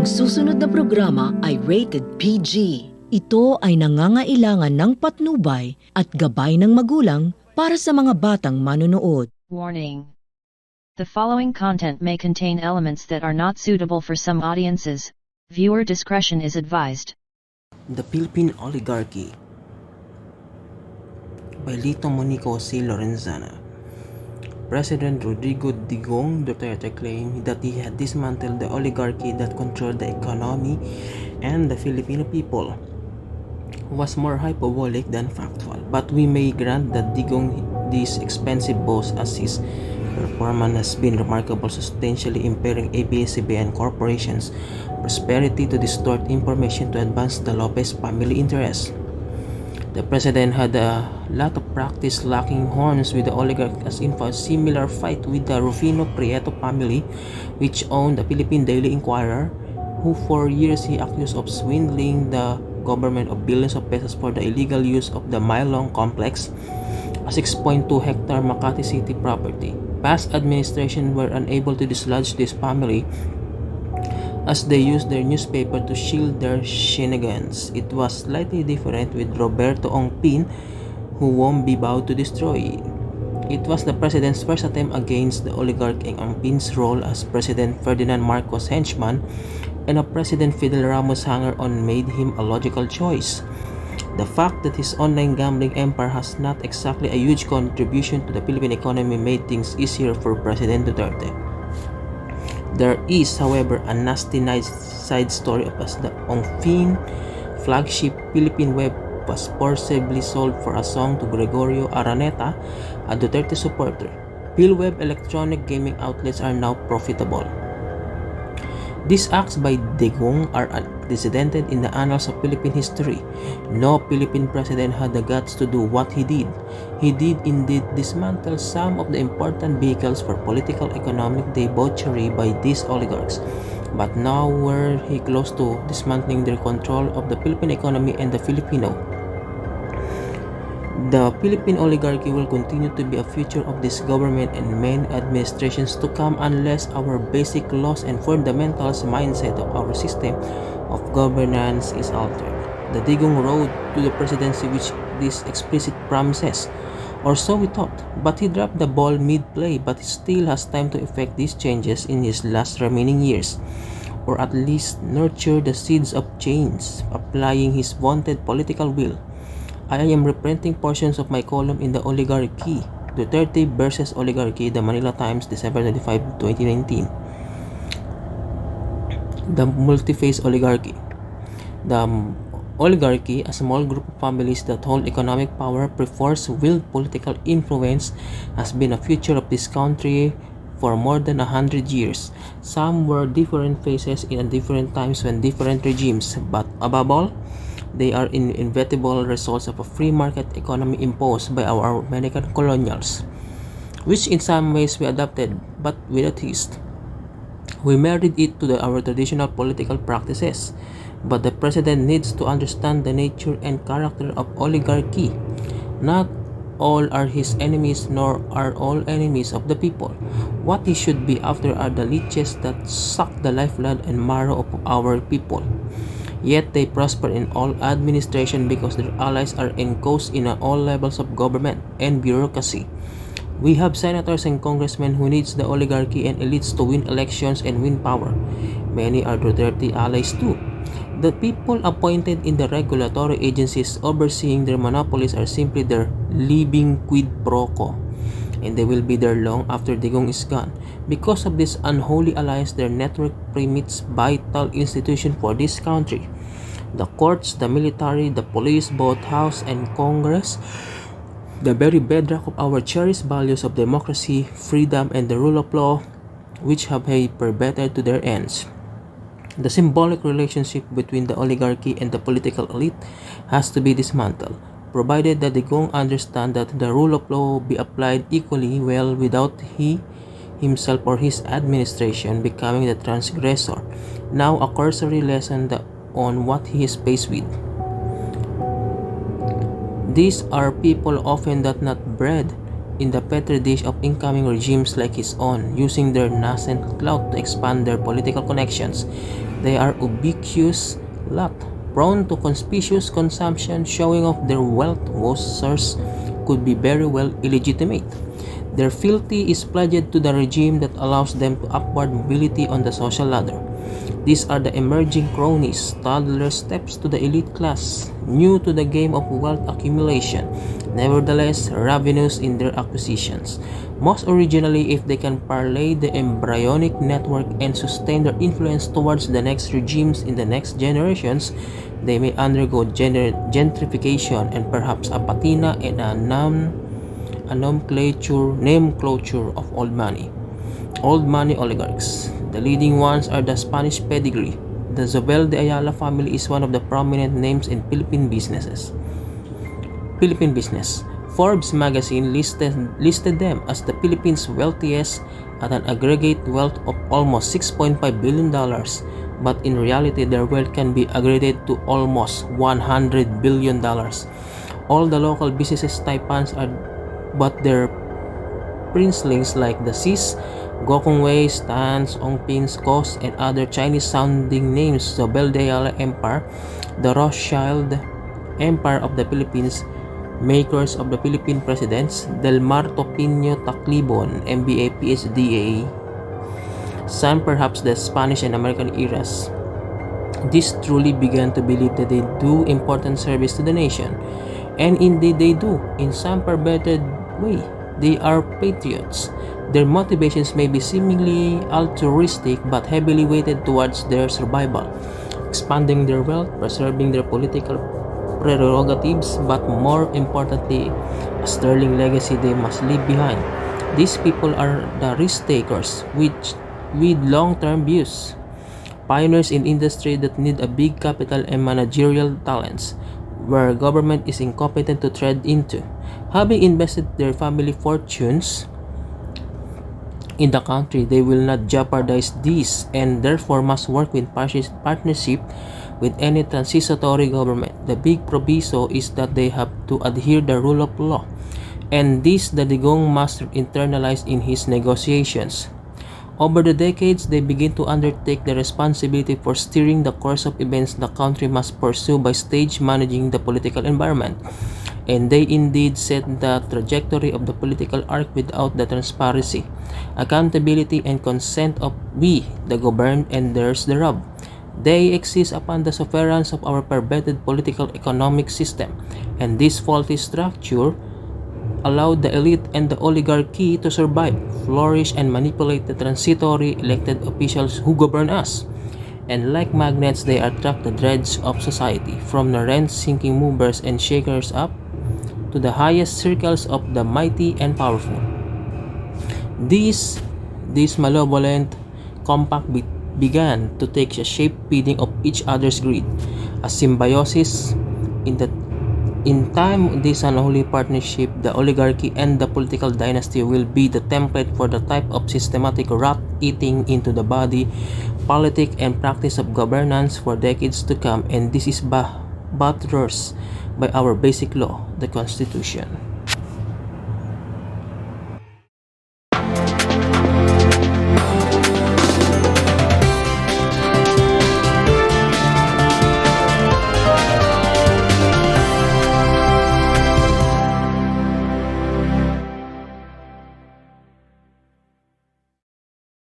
Ang susunod na programa ay rated PG. Ito ay nangangailangan ng patnubay at gabay ng magulang para sa mga batang manonood. Warning. The following content may contain elements that are not suitable for some audiences. Viewer discretion is advised. The Philippine Oligarchy by Lito Monico C. Lorenzana. President Rodrigo Digong Duterte claimed that he had dismantled the oligarchy that controlled the economy and the Filipino people. Was more hyperbolic than factual, but we may grant that Digong this expensive boast as his performance has been remarkable, substantially impairing ABS-CBN corporations' prosperity to distort information to advance the Lopez family interests. The president had a lot of practice locking horns with the oligarchs, as in a similar fight with the Rufino Prieto family, which owned the Philippine Daily Inquirer, who for years he accused of swindling the government of billions of pesos for the illegal use of the Milong complex, a 6.2-hectare Makati City property. Past administrations were unable to dislodge this family as they used their newspaper to shield their shenanigans. It was slightly different with Roberto Ongpin, who won't be bowed to destroy. It was the president's first attempt against the oligarch, and Ongpin's role as President Ferdinand Marcos' henchman and a President Fidel Ramos hanger-on made him a logical choice. The fact that his online gambling empire has not exactly a huge contribution to the Philippine economy made things easier for President Duterte. There is, however, a nasty side story of as the Ongpin flagship Philippine web was forcibly sold for a song to Gregorio Araneta, a Duterte supporter. PhilWeb electronic gaming outlets are now profitable. These acts by Digong are unprecedented in the annals of Philippine history. No Philippine president had the guts to do what he did. He did indeed dismantle some of the important vehicles for political economic debauchery by these oligarchs. But now were he close to dismantling their control of the Philippine economy and the Filipino. The Philippine oligarchy will continue to be a feature of this government and many administrations to come unless our basic laws and fundamentals mindset of our system of governance is altered. The Digong road to the presidency with these explicit promises, or so we thought, but he dropped the ball mid-play, but he still has time to effect these changes in his last remaining years, or at least nurture the seeds of change, applying his vaunted political will. I am reprinting portions of my column in the Oligarchy, Duterte versus Oligarchy, the Manila Times, December 25, 2019. The multi-phase oligarchy. The oligarchy, a small group of families that hold economic power, prefers willed political influence, has been a feature of this country for more than 100 years. Some were different phases in different times when different regimes, but above all, they are inevitable results of a free market economy imposed by our American colonials, which in some ways we adopted, but with a twist. We married it to our traditional political practices, but the president needs to understand the nature and character of oligarchy. Not all are his enemies, nor are all enemies of the people. What he should be after are the leeches that suck the lifeblood and marrow of our people. Yet they prosper in all administration because their allies are enclosed in all levels of government and bureaucracy. We have senators and congressmen who needs the oligarchy and elites to win elections and win power. Many are Duterte allies too. The people appointed in the regulatory agencies overseeing their monopolies are simply their living quid pro quo, and they will be there long after Digong is gone. Because of this unholy alliance, their network permits vital institutions for this country. The courts, the military, the police, both House and Congress, the very bedrock of our cherished values of democracy, freedom, and the rule of law, which have perverted to their ends. The symbolic relationship between the oligarchy and the political elite has to be dismantled, provided that Digong understand that the rule of law be applied equally well without he himself or his administration becoming the transgressor. Now a cursory lesson on what he is faced with. These are people often that not bred in the petri dish of incoming regimes like his own, using their nascent clout to expand their political connections. They are ubiquitous lot, prone to conspicuous consumption, showing off their wealth whose source could be very well illegitimate. Their fealty is pledged to the regime that allows them to upward mobility on the social ladder. These are the emerging cronies, toddler steps to the elite class, new to the game of wealth accumulation, nevertheless ravenous in their acquisitions. Most originally, if they can parlay the embryonic network and sustain their influence towards the next regimes in the next generations, they may undergo gentrification and perhaps a patina and a nomenclature of old money. Old money oligarchs. The leading ones are the Spanish pedigree. The Zobel de Ayala family is one of the prominent names in Philippine business. Forbes magazine listed them as the Philippines' wealthiest at an aggregate wealth of almost $6.5 billion, but in reality their wealth can be aggregated to almost $100 billion. All the local businesses taipans are but their princelings like the Cis, Gokongwei, Stans, Ongpins, Kos, and other Chinese-sounding names, Zobel de Ayala Empire, the Rothschild Empire of the Philippines, makers of the Philippine presidents, Del Mar Topino Taclibon, MBA, PhD, some perhaps the Spanish and American eras. These truly began to believe that they do important service to the nation, and indeed they do, in some perverted way. They are patriots. Their motivations may be seemingly altruistic but heavily weighted towards their survival, expanding their wealth, preserving their political prerogatives, but more importantly, a sterling legacy they must leave behind. These people are the risk takers with long-term views, pioneers in industry that need a big capital and managerial talents, where government is incompetent to tread into. Having invested their family fortunes in the country, they will not jeopardize these and therefore must work with partnership with any transitory government. The big proviso is that they have to adhere the rule of law, and this the Digong must internalize in his negotiations. Over the decades, they begin to undertake the responsibility for steering the course of events the country must pursue by stage managing the political environment. And they indeed set the trajectory of the political arc without the transparency, accountability, and consent of we, the governed, and there's the rub. They exist upon the sufferance of our perverted political economic system, and this faulty structure allowed the elite and the oligarchy to survive, flourish, and manipulate the transitory elected officials who govern us. And like magnets, they attract the dregs of society, from the rent-sinking movers and shakers up to the highest circles of the mighty and powerful. This malevolent compact began to take a shape feeding of each other's greed, a symbiosis. In time, this unholy partnership, the oligarchy and the political dynasty, will be the template for the type of systematic rat eating into the body, politic, and practice of governance for decades to come, and this is buttressed by our basic law, the Constitution.